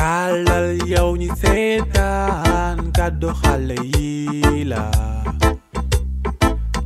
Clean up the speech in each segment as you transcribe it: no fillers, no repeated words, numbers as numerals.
tàllal yow ñi seetaan kàddu xale yi la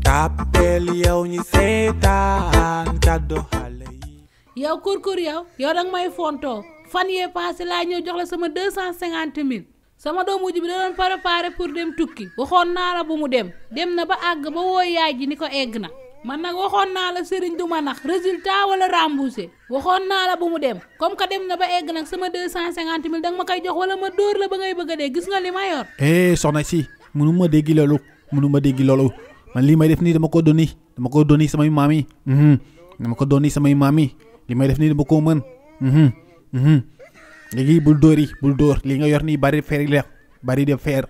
tàppeel yow ñi seetaan kàddu xale yi. yow kurkur yow danga may fontoo fan yee passé laa ñëw jox la sama 250 000 sama doomu ji bi da doon préparé pour dem tukki waxoon naa la bu mu dem na ba àgg ba woo yaay ji ni ko egg na man nag waxoon naa la sëriñ du ma nax résultat wala remboursé waxoon naa la bu mu dem comme que dem na ba egg nag sama 250 000 danga ma koy jox wala ma dóor la ba ngay bëgg a dee gis nga li ma yor. soxna si mënuma dégg loolu man lii may def nii dama ko doni samay maam yi dama ko doni samay maam yi li may def nii dama ko mën léegi bul dóor lii nga yor nii bari de fer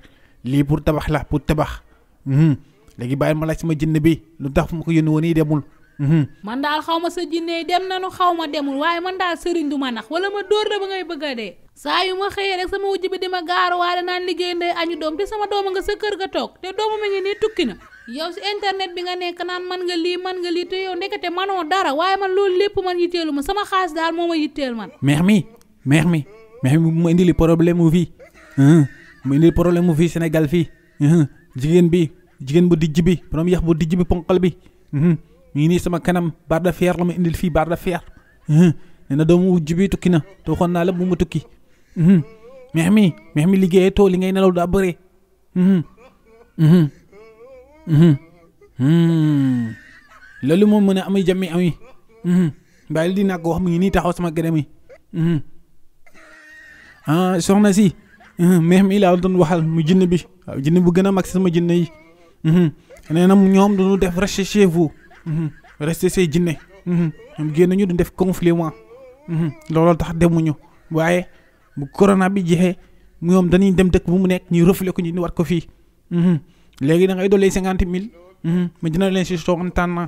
lii pour tabax la léegi bàyyi ma laaj sama jinne bi lu tax fu ma ko yónni woon yi demul. man daal xaw ma sa jinne yi dem nanu xaw ma demul waaye man daal sëriñ du ma nax wala ma dóor la ba ngay bëgg a dee. saa yu ma xëyee rek sama wujj bi di ma gaaruwaale naan liggéey ndey añu doom te sama dooma nga sa kër ga toog te dooma ma ngi nii tukki na. yow si internet bi nga nekk naan man nga lii te yow ndekete manoo dara waaye man loolu lépp man yitteelu ma sama xaas daal moo ma yitteel man. meex mi mu ma indi li problème mu fii mu indi problème mu fii Sénégal fii jigéen bu dijj bi borom yax bu dijj bi ponkal bi mi ngi nii sama kanam barre de fer la ma indil fii barre de fer nee na doomu wujj bi tukki na te waxoon naa la bu mu tukki meex mi liggéeyee too li ngay nelaw daa bëree loolu moom mën a amay jàmmi ami bàyyi di nag wax mi ngi nii taxaw sama gërëm yi soxna si meex mi laa doon waxal mu jinne bi waaw jinne bu gën a mag si sama jinne yi nee na ñoom duñu def rester chez vous rester say jinne ñoom génn ñu duñ def conflit looloo tax demuñu waaye bu corona bi jeexee ñoom dañuy dem dëkk bu mu nekk ñuy reflé ko ñu ni wat ko fii léegi da ngay dolli 50 000 ma dina leen si soxantaan na.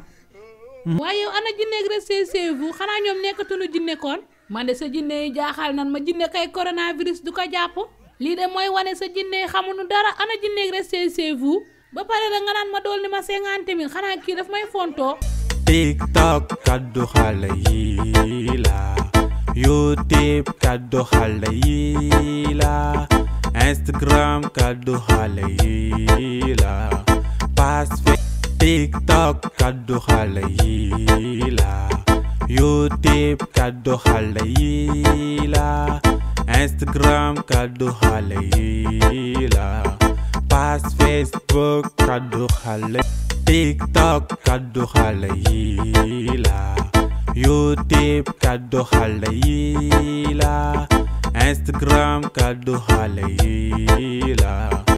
waaye yow ana jinne ak rester chez vous xanaa ñoom nekkatuñu jinne koon man de sa jinne yi jaaxal nan ma jinne kay coronavirus du ko jàpp lii de mooy wane sa jinne yi xamuñu dara ana jinne ak rester chez vous ba pare da nga naan ma dool ni ma 50 000 xanaa kii daf may fontoo. TikTok kaddu xale yi la YouTube kaddu xale yi la Instagram kaddu xale yi la TikTok kaddu xale yi la YouTube kaddu xale yi la Instagram kaddu xale yi la Facebook kaddu xale TikTok kaddu xale yi la YouTube kaddu xale yi la Instagram kaddu xale yi la